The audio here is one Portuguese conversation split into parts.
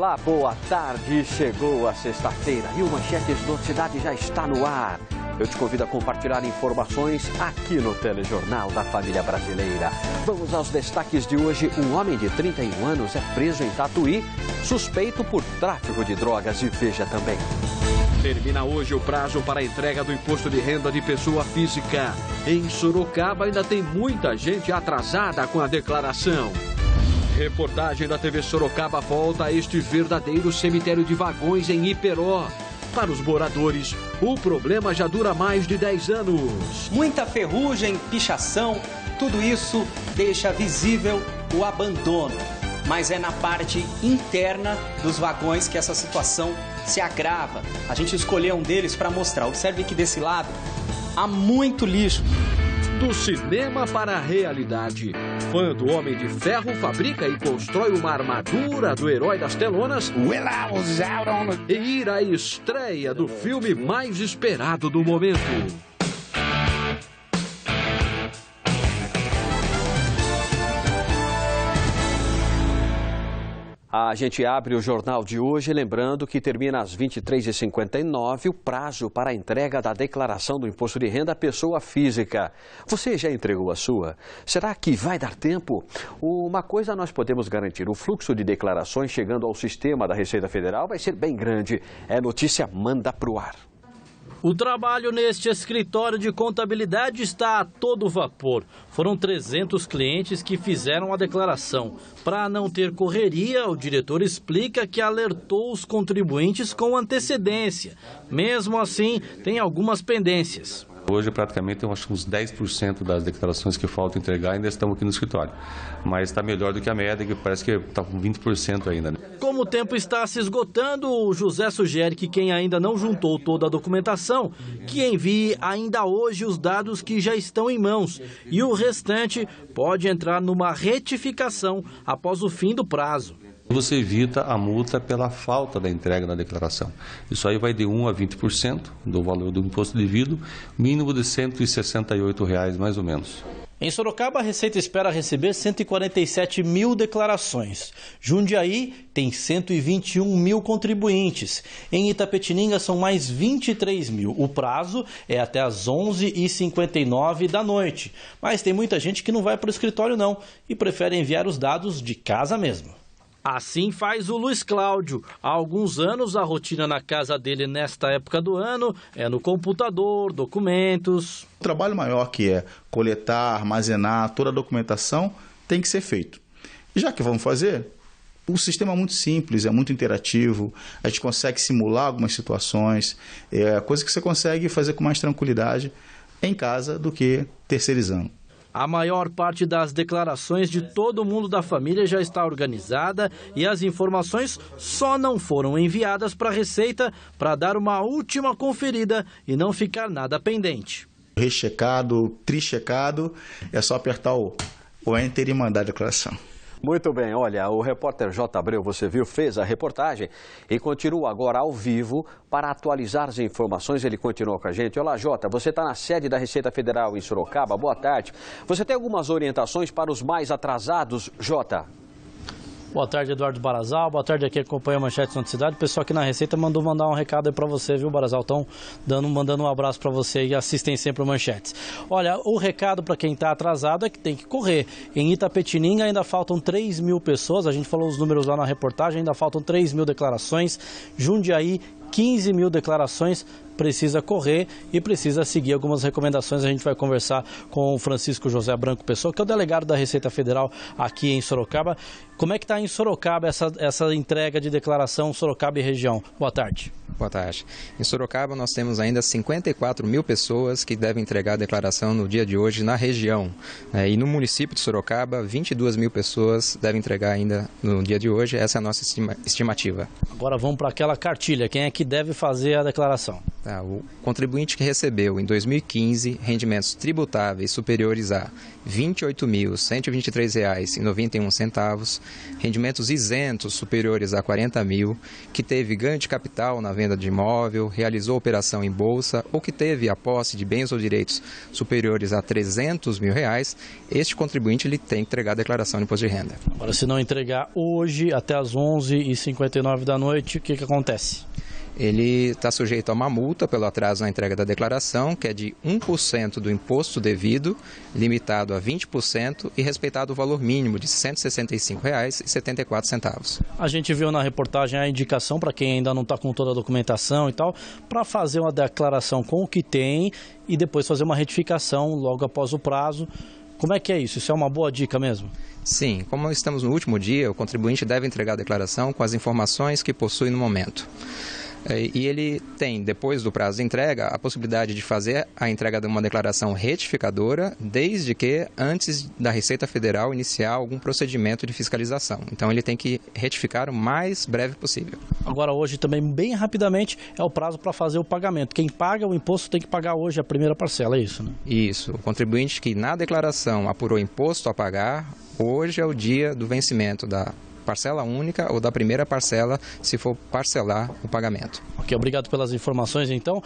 Olá, boa tarde. Chegou a sexta-feira e o Manchetes do Cidade já está no ar. Eu te convido a compartilhar informações aqui no Telejornal da Família Brasileira. Vamos aos destaques de hoje. Um homem de 31 anos é preso em Tatuí, suspeito por tráfico de drogas. E veja também. Termina hoje o prazo para a entrega do imposto de renda de pessoa física. Em Sorocaba ainda tem muita gente atrasada com a declaração. Reportagem da TV Sorocaba volta a este verdadeiro cemitério de vagões em Iperó. Para os moradores, o problema já dura mais de 10 anos. Muita ferrugem, pichação, tudo isso deixa visível o abandono. Mas é na parte interna dos vagões que essa situação se agrava. A gente escolheu um deles para mostrar. Observe que desse lado há muito lixo. Do cinema para a realidade. Fã do Homem de Ferro fabrica e constrói uma armadura do herói das telonas e ir à estreia do filme mais esperado do momento. A gente abre o jornal de hoje lembrando que termina às 23h59 o prazo para a entrega da declaração do imposto de renda à pessoa física. Você já entregou a sua? Será que vai dar tempo? Uma coisa nós podemos garantir, o fluxo de declarações chegando ao sistema da Receita Federal vai ser bem grande. É notícia, manda pro ar. O trabalho neste escritório de contabilidade está a todo vapor. Foram 300 clientes que fizeram a declaração. Para não ter correria, o diretor explica que alertou os contribuintes com antecedência. Mesmo assim, tem algumas pendências. Hoje, praticamente, eu acho que uns 10% das declarações que faltam entregar ainda estão aqui no escritório. Mas está melhor do que a média, que parece que está com 20% ainda. Como o tempo está se esgotando, o José sugere que quem ainda não juntou toda a documentação, que envie ainda hoje os dados que já estão em mãos. E o restante pode entrar numa retificação após o fim do prazo. Você evita a multa pela falta da entrega da declaração. Isso aí vai de 1% a 20% do valor do imposto devido, mínimo de R$ 168 mais ou menos. Em Sorocaba, a Receita espera receber 147 mil declarações. Jundiaí tem 121 mil contribuintes. Em Itapetininga são mais 23 mil. O prazo é até às 11h59 da noite. Mas tem muita gente que não vai para o escritório não e prefere enviar os dados de casa mesmo. Assim faz o Luiz Cláudio. Há alguns anos, a rotina na casa dele nesta época do ano é no computador, documentos. O trabalho maior que é coletar, armazenar, toda a documentação tem que ser feito. E já que vamos fazer, o sistema é muito simples, é muito interativo, a gente consegue simular algumas situações, coisa que você consegue fazer com mais tranquilidade em casa do que terceirizando. A maior parte das declarações de todo mundo da família já está organizada e as informações só não foram enviadas para a Receita para dar uma última conferida e não ficar nada pendente. Rechecado, trichecado, é só apertar o Enter e mandar a declaração. Muito bem, olha, o repórter J. Abreu, você viu, fez a reportagem e continua agora ao vivo para atualizar as informações. Ele continua com a gente. Olá, Jota, você está na sede da Receita Federal em Sorocaba. Boa tarde. Você tem algumas orientações para os mais atrasados, Jota? Boa tarde, Eduardo Barazal. Boa tarde, aqui acompanha a Manchete Noticidade. O pessoal aqui na Receita mandou mandar um recado aí para você, viu, Barazal? Estão mandando um abraço para você e assistem sempre o Manchetes. Olha, o recado para quem está atrasado é que tem que correr. Em Itapetininga ainda faltam 3 mil pessoas, a gente falou os números lá na reportagem, ainda faltam 3 mil declarações. Jundiaí, 15 mil declarações, precisa correr e precisa seguir algumas recomendações. A gente vai conversar com o Francisco José Branco Pessoa, que é o delegado da Receita Federal aqui em Sorocaba. Como é que está em Sorocaba essa entrega de declaração Sorocaba e região? Boa tarde. Boa tarde. Em Sorocaba nós temos ainda 54 mil pessoas que devem entregar a declaração no dia de hoje na região. E no município de Sorocaba, 22 mil pessoas devem entregar ainda no dia de hoje. Essa é a nossa estimativa. Agora vamos para aquela cartilha. Quem é que que deve fazer a declaração. O contribuinte que recebeu em 2015 rendimentos tributáveis superiores a R$ 28.123,91, rendimentos isentos superiores a R$ 40.000, que teve ganho de capital na venda de imóvel, realizou operação em bolsa ou que teve a posse de bens ou direitos superiores a R$ 300.000, este contribuinte ele tem que entregar a declaração de imposto de renda. Agora, se não entregar hoje até as 11h59 da noite, o que acontece? Ele está sujeito a uma multa pelo atraso na entrega da declaração, que é de 1% do imposto devido, limitado a 20% e respeitado o valor mínimo de R$ 165,74. A gente viu na reportagem a indicação para quem ainda não está com toda a documentação e tal, para fazer uma declaração com o que tem e depois fazer uma retificação logo após o prazo. Como é que é isso? Isso é uma boa dica mesmo? Sim, como estamos no último dia, o contribuinte deve entregar a declaração com as informações que possui no momento. E ele tem, depois do prazo de entrega, a possibilidade de fazer a entrega de uma declaração retificadora, desde que antes da Receita Federal iniciar algum procedimento de fiscalização. Então ele tem que retificar o mais breve possível. Agora hoje também, bem rapidamente, é o prazo para fazer o pagamento. Quem paga o imposto tem que pagar hoje a primeira parcela, é isso, né? Isso. O contribuinte que na declaração apurou imposto a pagar, hoje é o dia do vencimento da parcela única ou da primeira parcela, se for parcelar o pagamento. Ok, obrigado pelas informações, então.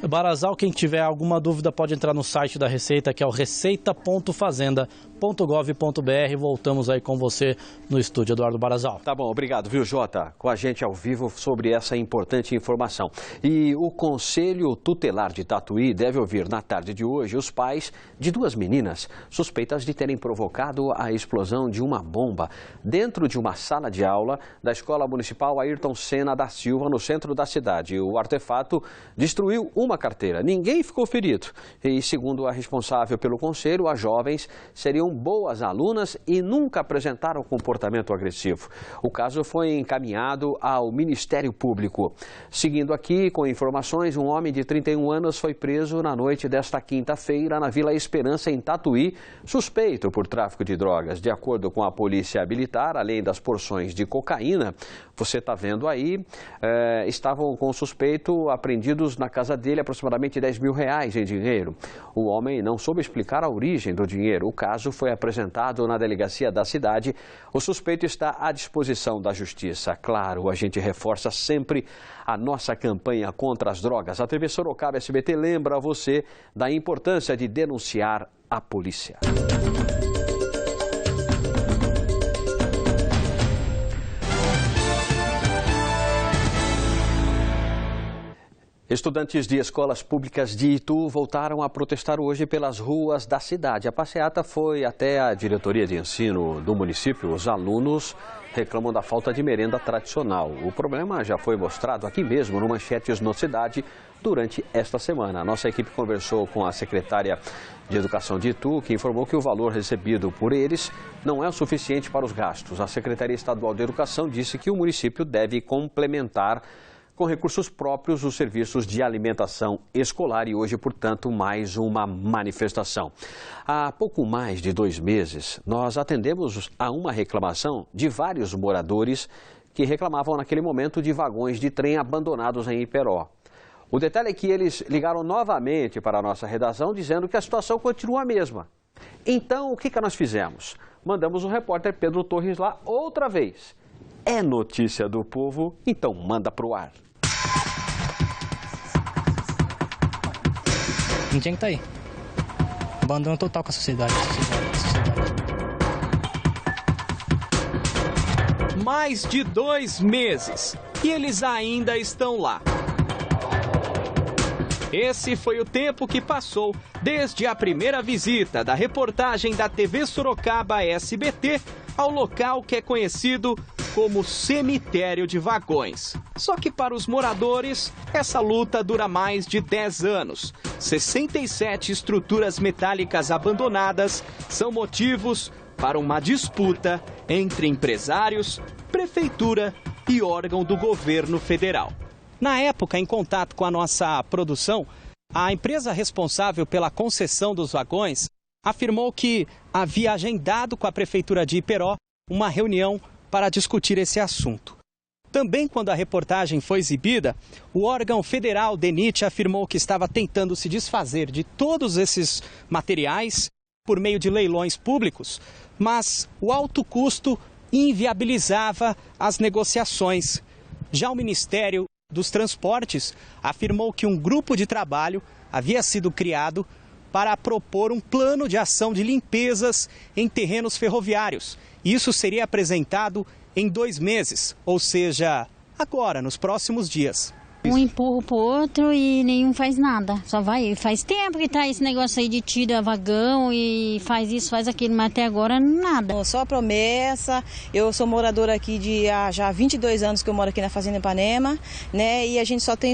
Barazal, quem tiver alguma dúvida pode entrar no site da Receita, que é o receita.fazenda.gov.br. Voltamos aí com você no estúdio, Eduardo Barazal. Tá bom, obrigado, viu, Jota? Com a gente ao vivo sobre essa importante informação. E o Conselho Tutelar de Tatuí deve ouvir na tarde de hoje os pais de duas meninas suspeitas de terem provocado a explosão de uma bomba dentro de uma sala de aula da Escola Municipal Ayrton Senna da Silva, no centro da cidade. O artefato destruiu uma carteira. Ninguém ficou ferido. E, segundo a responsável pelo conselho, as jovens seriam boas alunas e nunca apresentaram comportamento agressivo. O caso foi encaminhado ao Ministério Público. Seguindo aqui com informações, um homem de 31 anos foi preso na noite desta quinta-feira na Vila Esperança, em Tatuí, suspeito por tráfico de drogas. De acordo com a Polícia Militar, além das porções de cocaína, você está vendo aí, estavam com o suspeito apreendidos na casa dele aproximadamente R$10.000 em dinheiro. O homem não soube explicar a origem do dinheiro. O caso foi apresentado na delegacia da cidade. O suspeito está à disposição da justiça. Claro, a gente reforça sempre a nossa campanha contra as drogas. A TV Sorocaba SBT lembra você da importância de denunciar a polícia. Estudantes de escolas públicas de Itu voltaram a protestar hoje pelas ruas da cidade. A passeata foi até a diretoria de ensino do município. Os alunos reclamam da falta de merenda tradicional. O problema já foi mostrado aqui mesmo no Manchetes na Cidade durante esta semana. A nossa equipe conversou com a secretária de Educação de Itu, que informou que o valor recebido por eles não é o suficiente para os gastos. A Secretaria Estadual de Educação disse que o município deve complementar com recursos próprios os serviços de alimentação escolar e hoje, portanto, mais uma manifestação. Há pouco mais de 2 meses, nós atendemos a uma reclamação de vários moradores que reclamavam naquele momento de vagões de trem abandonados em Iperó. O detalhe é que eles ligaram novamente para a nossa redação dizendo que a situação continua a mesma. Então, o que nós fizemos? Mandamos o repórter Pedro Torres lá outra vez. É notícia do povo, então manda pro ar. Não tinha que estar aí. Abandono total com a sociedade. Mais de 2 meses e eles ainda estão lá. Esse foi o tempo que passou desde a primeira visita da reportagem da TV Sorocaba SBT ao local que é conhecido como cemitério de vagões. Só que para os moradores, essa luta dura mais de 10 anos. 67 estruturas metálicas abandonadas são motivos para uma disputa entre empresários, prefeitura e órgão do governo federal. Na época, em contato com a nossa produção, a empresa responsável pela concessão dos vagões afirmou que havia agendado com a prefeitura de Iperó uma reunião para discutir esse assunto. Também quando a reportagem foi exibida, o órgão federal DENIT afirmou que estava tentando se desfazer de todos esses materiais por meio de leilões públicos, mas o alto custo inviabilizava as negociações. Já o Ministério dos Transportes afirmou que um grupo de trabalho havia sido criado para propor um plano de ação de limpezas em terrenos ferroviários. Isso seria apresentado em 2 meses, ou seja, agora, nos próximos dias. Um empurra pro outro e nenhum faz nada, só vai. Faz tempo que tá esse negócio aí de tira vagão e faz isso, faz aquilo, mas até agora nada. Só promessa, eu sou moradora aqui de já há 22 anos que eu moro aqui na Fazenda Ipanema, né? E a gente só tem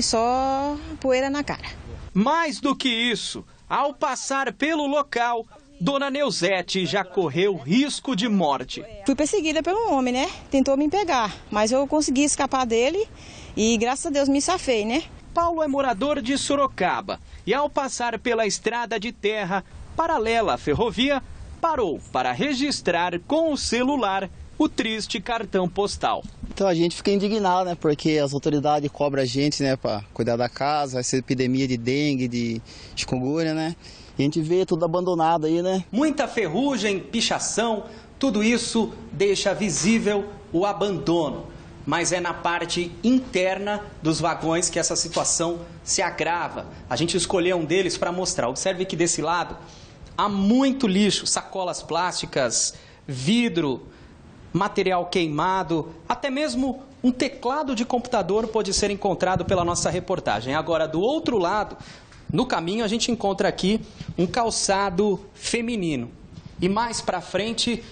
poeira na cara. Mais do que isso, ao passar pelo local, Dona Neuzete já correu risco de morte. Fui perseguida pelo homem, né? Tentou me pegar, mas eu consegui escapar dele e graças a Deus me safei, né? Paulo é morador de Sorocaba e ao passar pela estrada de terra paralela à ferrovia, parou para registrar com o celular o triste cartão postal. Então a gente fica indignado, né? Porque as autoridades cobram a gente, né? Para cuidar da casa, essa epidemia de dengue, de chikungunya, né? E a gente vê tudo abandonado aí, né? Muita ferrugem, pichação, tudo isso deixa visível o abandono. Mas é na parte interna dos vagões que essa situação se agrava. A gente escolheu um deles para mostrar. Observe que desse lado há muito lixo, sacolas plásticas, vidro, material queimado, até mesmo um teclado de computador pode ser encontrado pela nossa reportagem. Agora, do outro lado, no caminho, a gente encontra aqui um calçado feminino. E mais para frente,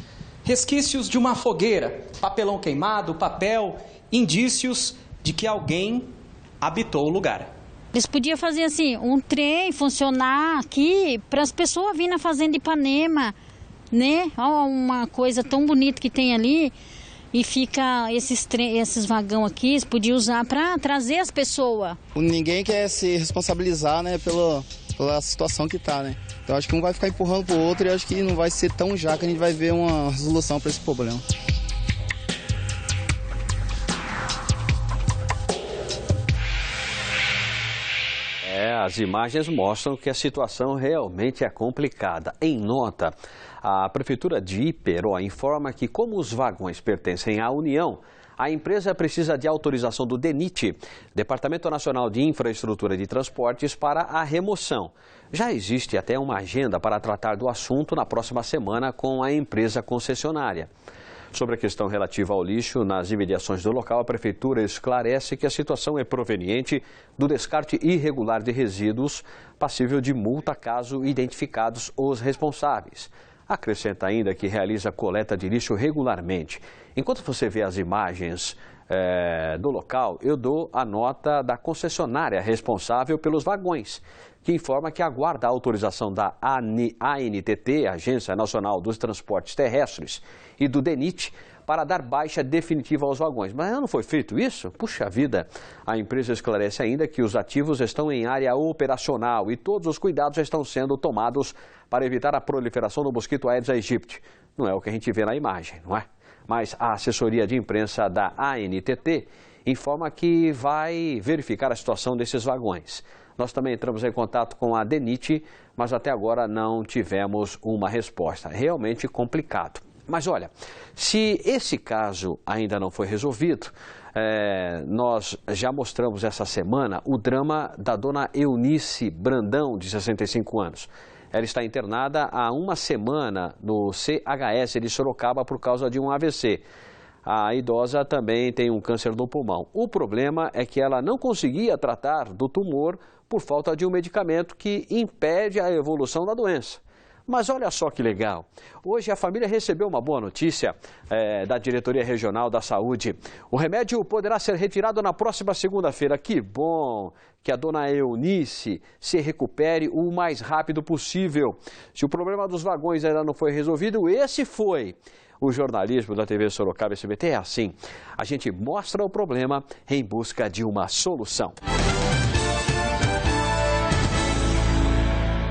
resquícios de uma fogueira, papelão queimado, papel, indícios de que alguém habitou o lugar. Eles podiam fazer assim, um trem funcionar aqui para as pessoas virem na Fazenda Ipanema, né? Olha uma coisa tão bonita que tem ali. E fica esses vagão aqui, eles podiam usar para trazer as pessoas. Ninguém quer se responsabilizar, né, pela situação que tá, né? Então acho que um vai ficar empurrando pro outro e acho que não vai ser tão já que a gente vai ver uma resolução para esse problema. As imagens mostram que a situação realmente é complicada. Em nota, a Prefeitura de Iperó informa que, como os vagões pertencem à União, a empresa precisa de autorização do DENIT, Departamento Nacional de Infraestrutura de Transportes, para a remoção. Já existe até uma agenda para tratar do assunto na próxima semana com a empresa concessionária. Sobre a questão relativa ao lixo nas imediações do local, a Prefeitura esclarece que a situação é proveniente do descarte irregular de resíduos, passível de multa caso identificados os responsáveis. Acrescenta ainda que realiza coleta de lixo regularmente. Enquanto você vê as imagens do local, eu dou a nota da concessionária responsável pelos vagões, que informa que aguarda a autorização da ANTT, Agência Nacional dos Transportes Terrestres, e do DENIT para dar baixa definitiva aos vagões. Mas não foi feito isso? Puxa vida! A empresa esclarece ainda que os ativos estão em área operacional e todos os cuidados estão sendo tomados para evitar a proliferação do mosquito Aedes aegypti. Não é o que a gente vê na imagem, não é? Mas a assessoria de imprensa da ANTT informa que vai verificar a situação desses vagões. Nós também entramos em contato com a DENIT, mas até agora não tivemos uma resposta. Realmente complicado. Mas olha, se esse caso ainda não foi resolvido, nós já mostramos essa semana o drama da dona Eunice Brandão, de 65 anos. Ela está internada há uma semana no CHS de Sorocaba por causa de um AVC. A idosa também tem um câncer no pulmão. O problema é que ela não conseguia tratar do tumor por falta de um medicamento que impede a evolução da doença. Mas olha só que legal, hoje a família recebeu uma boa notícia da Diretoria Regional da Saúde. O remédio poderá ser retirado na próxima segunda-feira. Que bom que a dona Eunice se recupere o mais rápido possível. Se o problema dos vagões ainda não foi resolvido, esse foi. O jornalismo da TV Sorocaba SBT é assim. A gente mostra o problema em busca de uma solução.